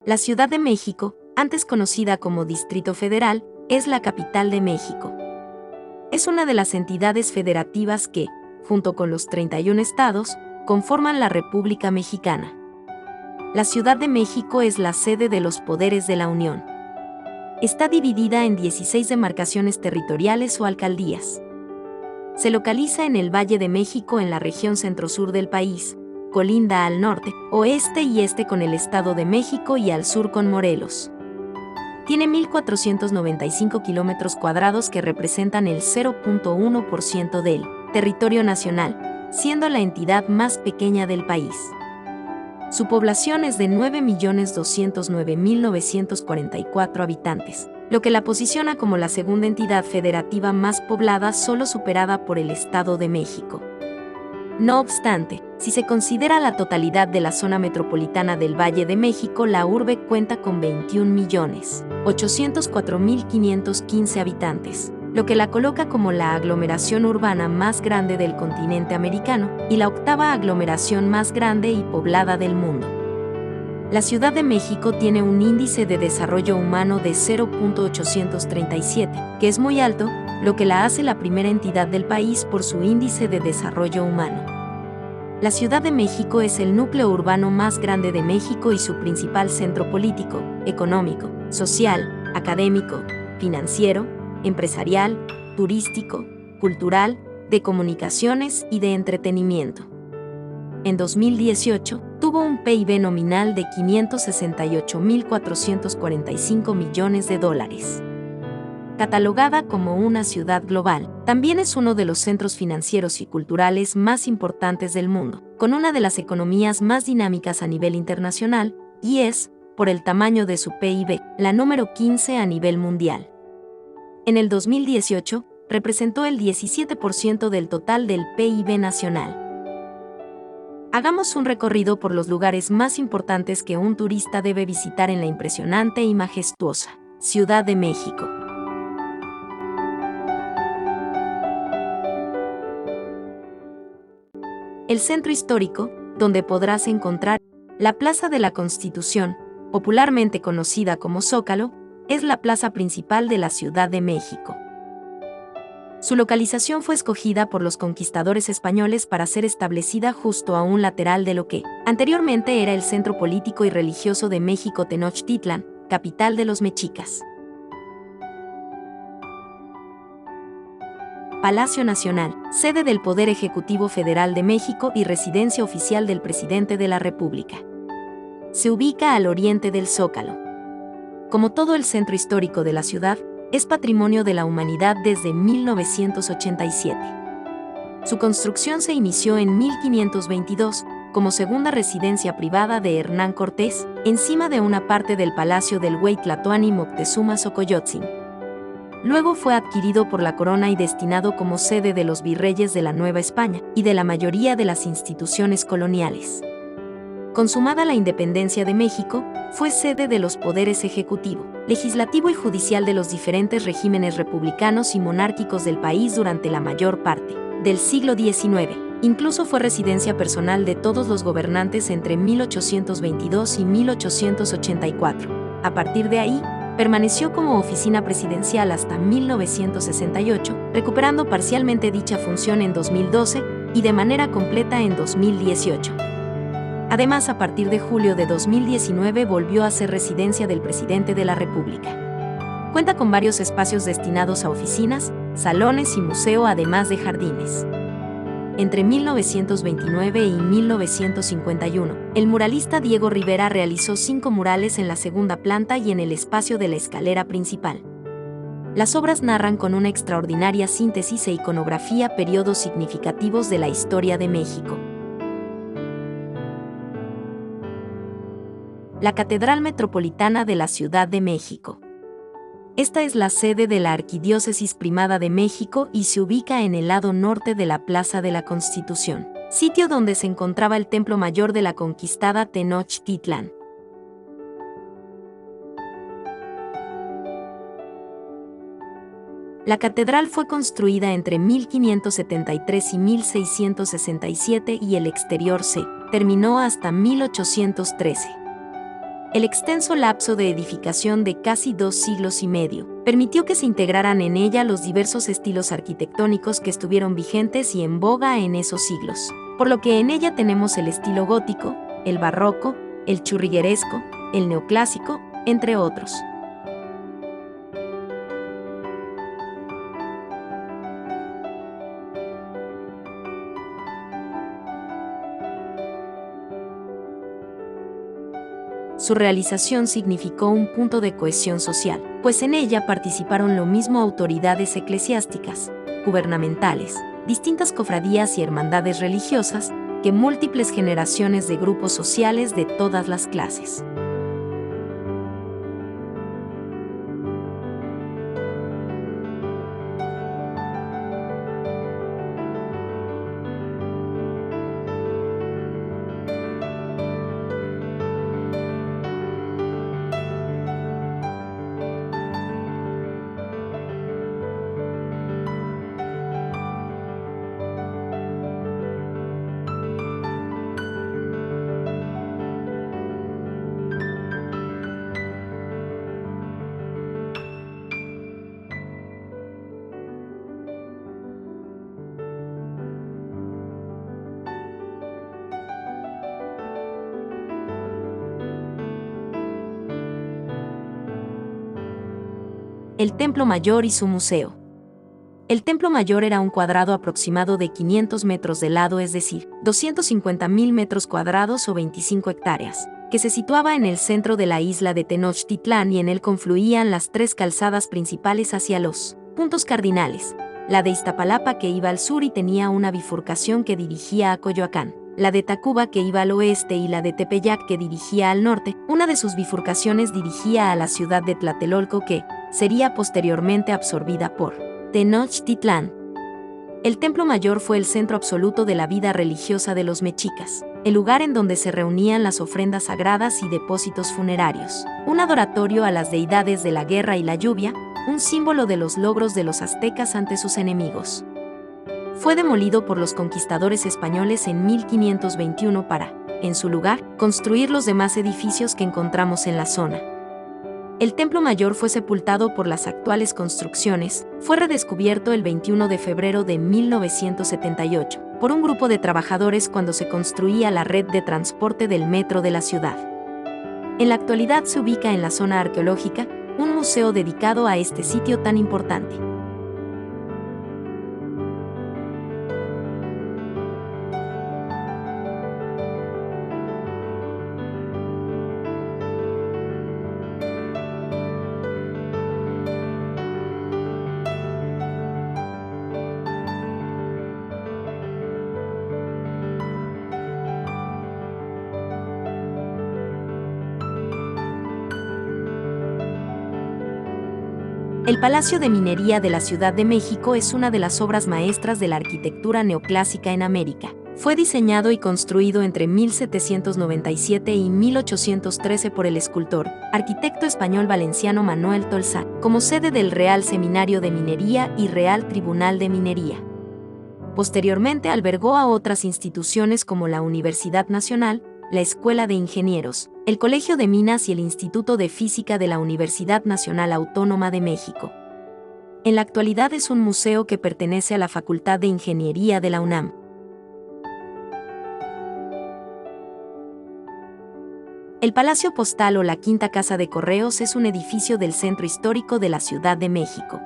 La Ciudad de México, antes conocida como Distrito Federal, es la capital de México. Es una de las entidades federativas que, junto con los 31 estados, conforman la República Mexicana. La Ciudad de México es la sede de los poderes de la Unión. Está dividida en 16 demarcaciones territoriales o alcaldías. Se localiza en el Valle de México en la región centro-sur del país, colinda al norte, oeste y este con el Estado de México y al sur con Morelos. Tiene 1.495 kilómetros cuadrados que representan el 0.1% del territorio nacional, siendo la entidad más pequeña del país. Su población es de 9.209.944 habitantes, lo que la posiciona como la segunda entidad federativa más poblada, solo superada por el Estado de México. No obstante, si se considera la totalidad de la zona metropolitana del Valle de México, la urbe cuenta con 21.804.515 habitantes, lo que la coloca como la aglomeración urbana más grande del continente americano y la octava aglomeración más grande y poblada del mundo. La Ciudad de México tiene un índice de desarrollo humano de 0.837, que es muy alto, lo que la hace la primera entidad del país por su índice de desarrollo humano. La Ciudad de México es el núcleo urbano más grande de México y su principal centro político, económico, social, académico, financiero, empresarial, turístico, cultural, de comunicaciones y de entretenimiento. En 2018, tuvo un PIB nominal de $568.445 millones. Catalogada como una ciudad global, también es uno de los centros financieros y culturales más importantes del mundo, con una de las economías más dinámicas a nivel internacional, y es, por el tamaño de su PIB, la número 15 a nivel mundial. En el 2018, representó el 17% del total del PIB nacional. Hagamos un recorrido por los lugares más importantes que un turista debe visitar en la impresionante y majestuosa Ciudad de México. El centro histórico, donde podrás encontrar la Plaza de la Constitución, popularmente conocida como Zócalo, es la plaza principal de la Ciudad de México. Su localización fue escogida por los conquistadores españoles para ser establecida justo a un lateral de lo que anteriormente era el centro político y religioso de México, Tenochtitlan, capital de los mexicas. Palacio Nacional, sede del Poder Ejecutivo Federal de México y residencia oficial del presidente de la República. Se ubica al oriente del Zócalo. Como todo el centro histórico de la ciudad, es patrimonio de la humanidad desde 1987. Su construcción se inició en 1522, como segunda residencia privada de Hernán Cortés, encima de una parte del palacio del Huey Tlatoani Moctezuma Xocoyotzin. Luego fue adquirido por la corona y destinado como sede de los virreyes de la Nueva España y de la mayoría de las instituciones coloniales. Consumada la independencia de México, fue sede de los poderes ejecutivo, legislativo y judicial de los diferentes regímenes republicanos y monárquicos del país durante la mayor parte del siglo XIX. Incluso fue residencia personal de todos los gobernantes entre 1822 y 1884. A partir de ahí, permaneció como oficina presidencial hasta 1968, recuperando parcialmente dicha función en 2012 y de manera completa en 2018. Además, a partir de julio de 2019 volvió a ser residencia del presidente de la República. Cuenta con varios espacios destinados a oficinas, salones y museo, además de jardines. Entre 1929 y 1951, el muralista Diego Rivera realizó 5 murales en la segunda planta y en el espacio de la escalera principal. Las obras narran con una extraordinaria síntesis e iconografía periodos significativos de la historia de México. La Catedral Metropolitana de la Ciudad de México. Esta es la sede de la Arquidiócesis Primada de México y se ubica en el lado norte de la Plaza de la Constitución, sitio donde se encontraba el templo mayor de la conquistada Tenochtitlan. La catedral fue construida entre 1573 y 1667 y el exterior se terminó hasta 1813. El extenso lapso de edificación de casi 2 siglos y medio permitió que se integraran en ella los diversos estilos arquitectónicos que estuvieron vigentes y en boga en esos siglos, por lo que en ella tenemos el estilo gótico, el barroco, el churrigueresco, el neoclásico, entre otros. Su realización significó un punto de cohesión social, pues en ella participaron lo mismo autoridades eclesiásticas, gubernamentales, distintas cofradías y hermandades religiosas, que múltiples generaciones de grupos sociales de todas las clases. El Templo Mayor y su museo. El Templo Mayor era un cuadrado aproximado de 500 metros de lado, es decir, 250.000 metros cuadrados o 25 hectáreas, que se situaba en el centro de la isla de Tenochtitlán y en él confluían las tres calzadas principales hacia los puntos cardinales: la de Iztapalapa, que iba al sur y tenía una bifurcación que dirigía a Coyoacán; la de Tacuba, que iba al oeste, y la de Tepeyac, que dirigía al norte. Una de sus bifurcaciones dirigía a la ciudad de Tlatelolco, que sería posteriormente absorbida por Tenochtitlán. El Templo Mayor fue el centro absoluto de la vida religiosa de los mexicas, el lugar en donde se reunían las ofrendas sagradas y depósitos funerarios, un adoratorio a las deidades de la guerra y la lluvia, un símbolo de los logros de los aztecas ante sus enemigos. Fue demolido por los conquistadores españoles en 1521 para, en su lugar, construir los demás edificios que encontramos en la zona. El Templo Mayor fue sepultado por las actuales construcciones. Fue redescubierto el 21 de febrero de 1978 por un grupo de trabajadores cuando se construía la red de transporte del metro de la ciudad. En la actualidad se ubica en la zona arqueológica un museo dedicado a este sitio tan importante. El Palacio de Minería de la Ciudad de México es una de las obras maestras de la arquitectura neoclásica en América. Fue diseñado y construido entre 1797 y 1813 por el escultor, arquitecto español valenciano Manuel Tolsá, como sede del Real Seminario de Minería y Real Tribunal de Minería. Posteriormente albergó a otras instituciones como la Universidad Nacional, la Escuela de Ingenieros, el Colegio de Minas y el Instituto de Física de la Universidad Nacional Autónoma de México. En la actualidad es un museo que pertenece a la Facultad de Ingeniería de la UNAM. El Palacio Postal o la Quinta Casa de Correos es un edificio del centro histórico de la Ciudad de México.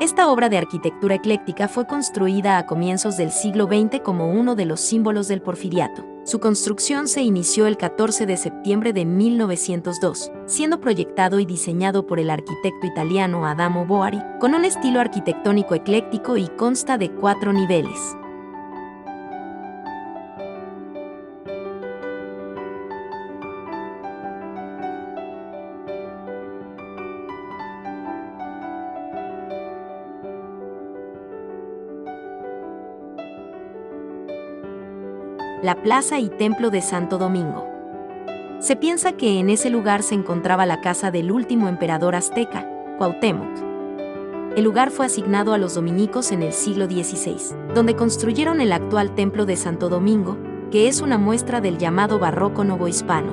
Esta obra de arquitectura ecléctica fue construida a comienzos del siglo XX como uno de los símbolos del porfiriato. Su construcción se inició el 14 de septiembre de 1902, siendo proyectado y diseñado por el arquitecto italiano Adamo Boari, con un estilo arquitectónico ecléctico y consta de 4 niveles. La plaza y templo de Santo Domingo. Se piensa que en ese lugar se encontraba la casa del último emperador azteca, Cuauhtémoc. El lugar fue asignado a los dominicos en el siglo XVI, donde construyeron el actual templo de Santo Domingo, que es una muestra del llamado barroco novohispano.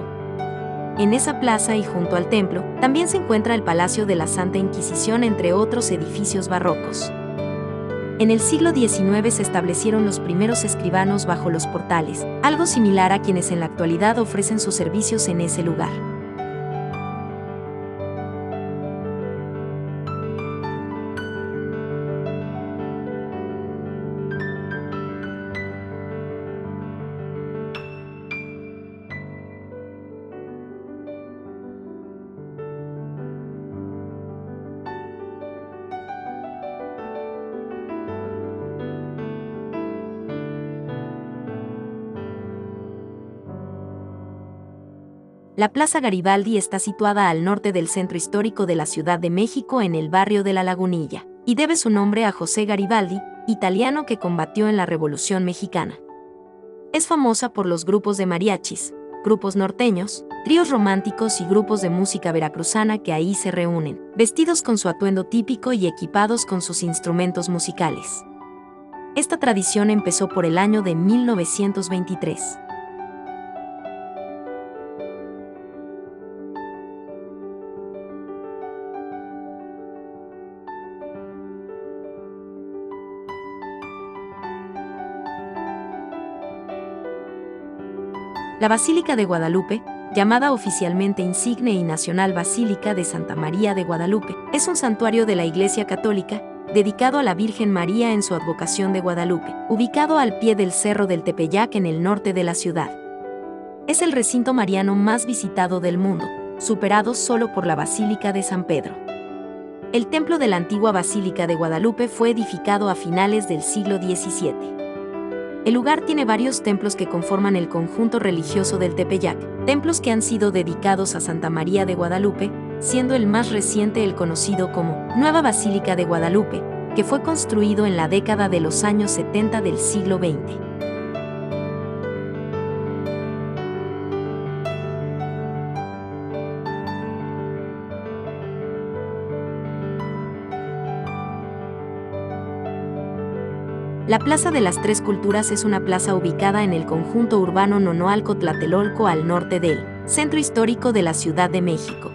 En esa plaza y junto al templo, también se encuentra el Palacio de la Santa Inquisición, entre otros edificios barrocos. En el siglo XIX se establecieron los primeros escribanos bajo los portales, algo similar a quienes en la actualidad ofrecen sus servicios en ese lugar. La Plaza Garibaldi está situada al norte del centro histórico de la Ciudad de México, en el barrio de La Lagunilla, y debe su nombre a José Garibaldi, italiano que combatió en la Revolución Mexicana. Es famosa por los grupos de mariachis, grupos norteños, tríos románticos y grupos de música veracruzana que ahí se reúnen, vestidos con su atuendo típico y equipados con sus instrumentos musicales. Esta tradición empezó por el año de 1923. La Basílica de Guadalupe, llamada oficialmente Insigne y Nacional Basílica de Santa María de Guadalupe, es un santuario de la Iglesia Católica, dedicado a la Virgen María en su advocación de Guadalupe, ubicado al pie del Cerro del Tepeyac en el norte de la ciudad. Es el recinto mariano más visitado del mundo, superado solo por la Basílica de San Pedro. El templo de la antigua Basílica de Guadalupe fue edificado a finales del siglo XVII. El lugar tiene varios templos que conforman el conjunto religioso del Tepeyac, templos que han sido dedicados a Santa María de Guadalupe, siendo el más reciente el conocido como Nueva Basílica de Guadalupe, que fue construido en la década de los años 70 del siglo XX. La Plaza de las Tres Culturas es una plaza ubicada en el conjunto urbano Nonoalco-Tlatelolco, al norte del centro histórico de la Ciudad de México.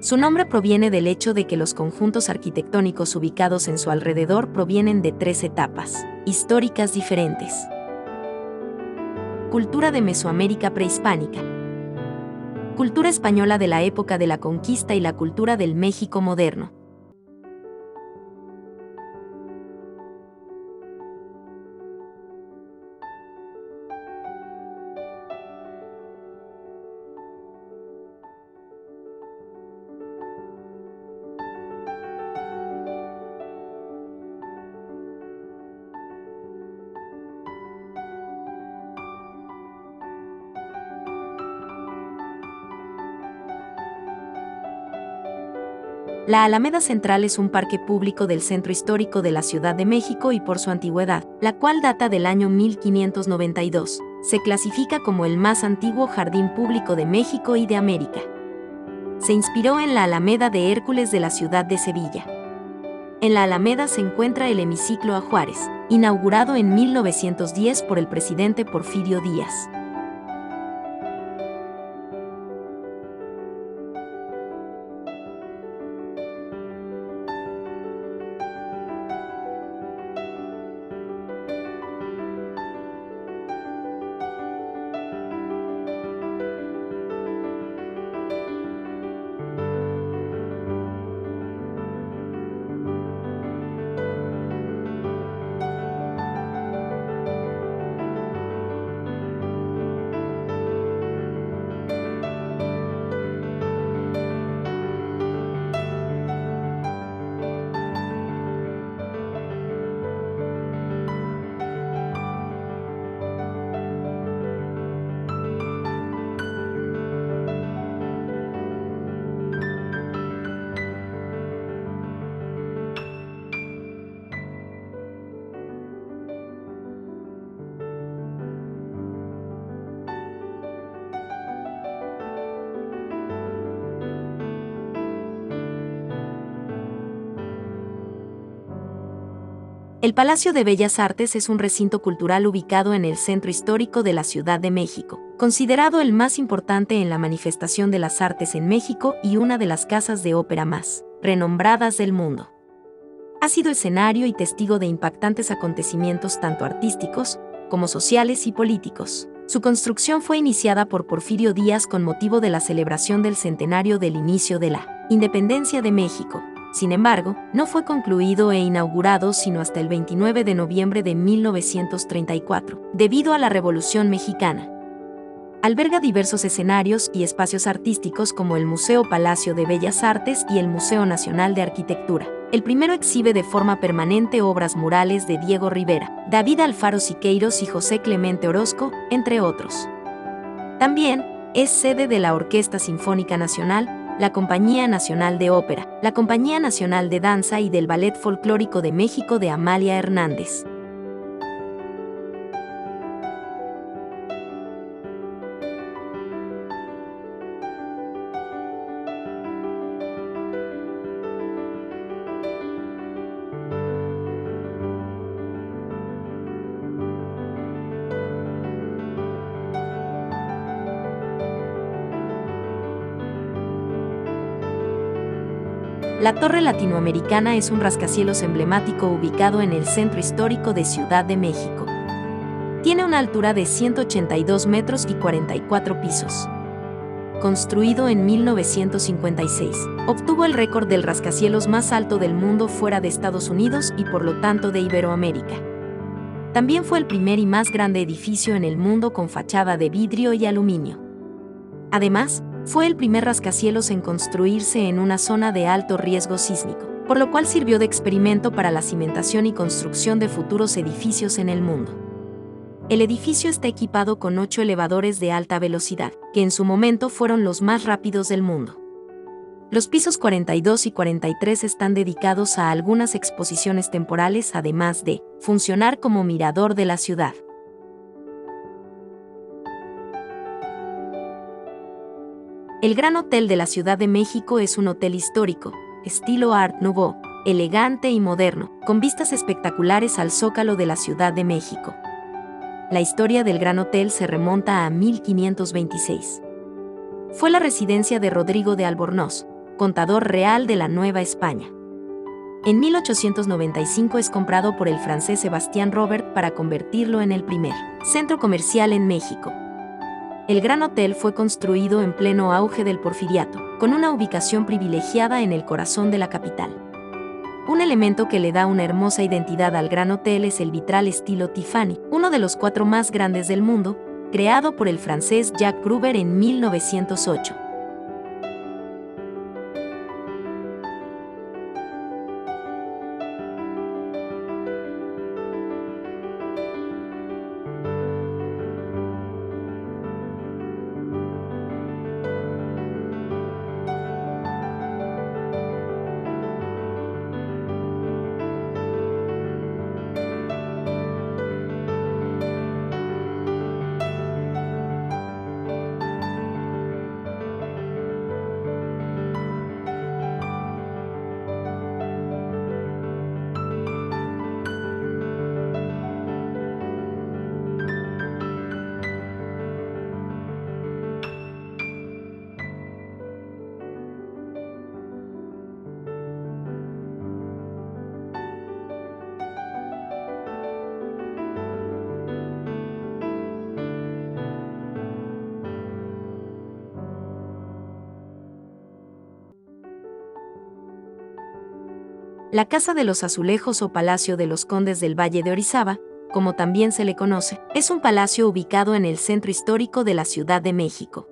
Su nombre proviene del hecho de que los conjuntos arquitectónicos ubicados en su alrededor provienen de tres etapas históricas diferentes. Cultura de Mesoamérica prehispánica, cultura española de la época de la conquista y la cultura del México moderno. La Alameda Central es un parque público del centro histórico de la Ciudad de México y por su antigüedad, la cual data del año 1592, se clasifica como el más antiguo jardín público de México y de América. Se inspiró en la Alameda de Hércules de la ciudad de Sevilla. En la Alameda se encuentra el hemiciclo a Juárez, inaugurado en 1910 por el presidente Porfirio Díaz. El Palacio de Bellas Artes es un recinto cultural ubicado en el centro histórico de la Ciudad de México, considerado el más importante en la manifestación de las artes en México y una de las casas de ópera más renombradas del mundo. Ha sido escenario y testigo de impactantes acontecimientos tanto artísticos como sociales y políticos. Su construcción fue iniciada por Porfirio Díaz con motivo de la celebración del centenario del inicio de la independencia de México. Sin embargo, no fue concluido e inaugurado sino hasta el 29 de noviembre de 1934, debido a la Revolución Mexicana. Alberga diversos escenarios y espacios artísticos como el Museo Palacio de Bellas Artes y el Museo Nacional de Arquitectura. El primero exhibe de forma permanente obras murales de Diego Rivera, David Alfaro Siqueiros y José Clemente Orozco, entre otros. También es sede de la Orquesta Sinfónica Nacional, la Compañía Nacional de Ópera, la Compañía Nacional de Danza y del Ballet Folclórico de México de Amalia Hernández. La Torre Latinoamericana es un rascacielos emblemático ubicado en el centro histórico de Ciudad de México. Tiene una altura de 182 metros y 44 pisos. Construido en 1956, obtuvo el récord del rascacielos más alto del mundo fuera de Estados Unidos y por lo tanto de Iberoamérica. También fue el primer y más grande edificio en el mundo con fachada de vidrio y aluminio. Además, fue el primer rascacielos en construirse en una zona de alto riesgo sísmico, por lo cual sirvió de experimento para la cimentación y construcción de futuros edificios en el mundo. El edificio está equipado con 8 elevadores de alta velocidad, que en su momento fueron los más rápidos del mundo. Los pisos 42 y 43 están dedicados a algunas exposiciones temporales, además de funcionar como mirador de la ciudad. El Gran Hotel de la Ciudad de México es un hotel histórico, estilo Art Nouveau, elegante y moderno, con vistas espectaculares al Zócalo de la Ciudad de México. La historia del Gran Hotel se remonta a 1526. Fue la residencia de Rodrigo de Albornoz, contador real de la Nueva España. En 1895 es comprado por el francés Sebastián Robert para convertirlo en el primer centro comercial en México. El Gran Hotel fue construido en pleno auge del Porfiriato, con una ubicación privilegiada en el corazón de la capital. Un elemento que le da una hermosa identidad al Gran Hotel es el vitral estilo Tiffany, uno de los 4 más grandes del mundo, creado por el francés Jacques Gruber en 1908. La Casa de los Azulejos o Palacio de los Condes del Valle de Orizaba, como también se le conoce, es un palacio ubicado en el centro histórico de la Ciudad de México.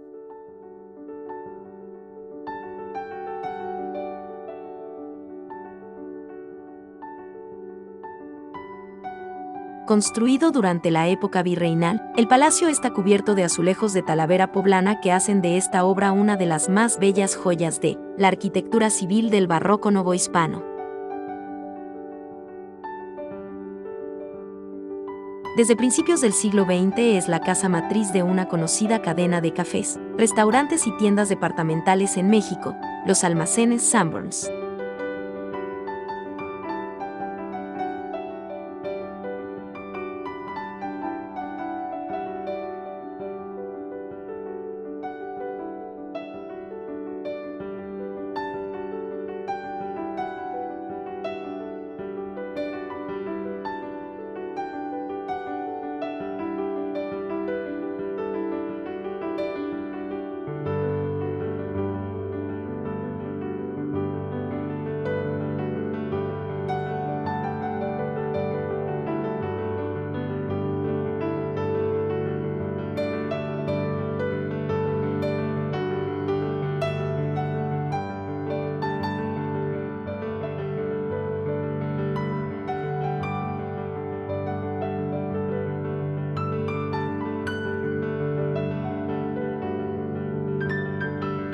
Construido durante la época virreinal, el palacio está cubierto de azulejos de Talavera poblana que hacen de esta obra una de las más bellas joyas de la arquitectura civil del barroco novohispano. Desde principios del siglo XX es la casa matriz de una conocida cadena de cafés, restaurantes y tiendas departamentales en México, los almacenes Sanborns.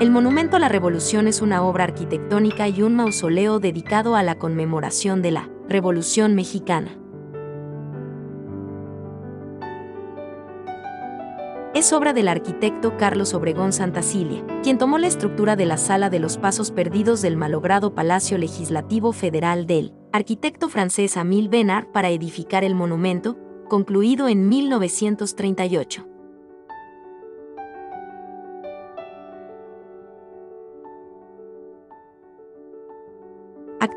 El Monumento a la Revolución es una obra arquitectónica y un mausoleo dedicado a la conmemoración de la Revolución Mexicana. Es obra del arquitecto Carlos Obregón Santacilia, quien tomó la estructura de la Sala de los Pasos Perdidos del malogrado Palacio Legislativo Federal del arquitecto francés Émile Bernard para edificar el monumento, concluido en 1938.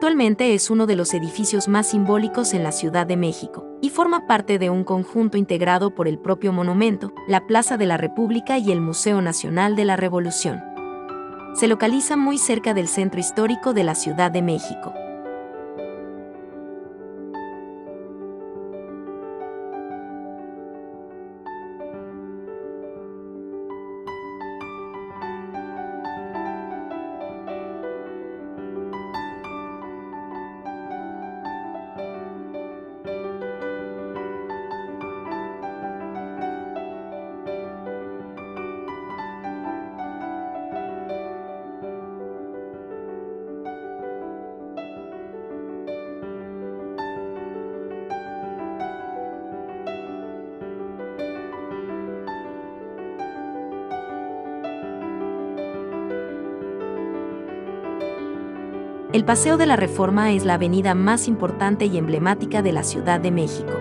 Actualmente es uno de los edificios más simbólicos en la Ciudad de México y forma parte de un conjunto integrado por el propio monumento, la Plaza de la República y el Museo Nacional de la Revolución. Se localiza muy cerca del centro histórico de la Ciudad de México. El Paseo de la Reforma es la avenida más importante y emblemática de la Ciudad de México.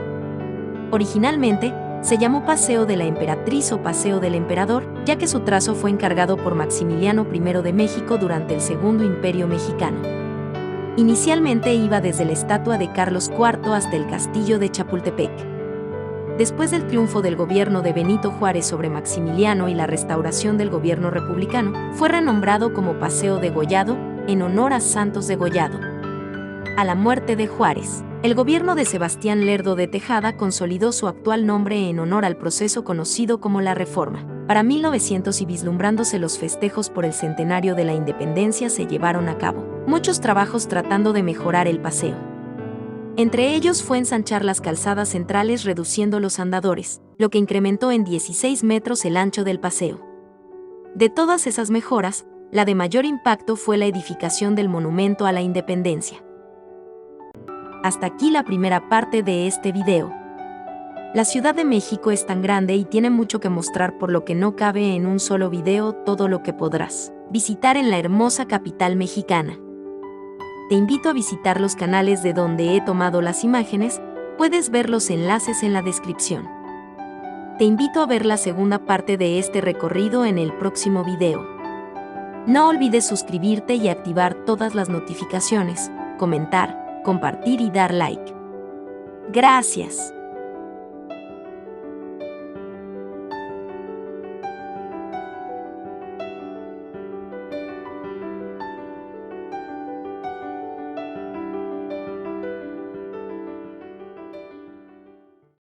Originalmente, se llamó Paseo de la Emperatriz o Paseo del Emperador, ya que su trazo fue encargado por Maximiliano I de México durante el Segundo Imperio Mexicano. Inicialmente iba desde la estatua de Carlos IV hasta el castillo de Chapultepec. Después del triunfo del gobierno de Benito Juárez sobre Maximiliano y la restauración del gobierno republicano, fue renombrado como Paseo Degollado, en honor a Santos Degollado. A la muerte de Juárez, el gobierno de Sebastián Lerdo de Tejada consolidó su actual nombre en honor al proceso conocido como la Reforma. Para 1900 y vislumbrándose los festejos por el centenario de la independencia se llevaron a cabo muchos trabajos tratando de mejorar el paseo. Entre ellos fue ensanchar las calzadas centrales reduciendo los andadores, lo que incrementó en 16 metros el ancho del paseo. De todas esas mejoras, la de mayor impacto fue la edificación del Monumento a la Independencia. Hasta aquí la primera parte de este video. La Ciudad de México es tan grande y tiene mucho que mostrar, por lo que no cabe en un solo video todo lo que podrás visitar en la hermosa capital mexicana. Te invito a visitar los canales de donde he tomado las imágenes, puedes ver los enlaces en la descripción. Te invito a ver la segunda parte de este recorrido en el próximo video. No olvides suscribirte y activar todas las notificaciones, comentar, compartir y dar like. Gracias.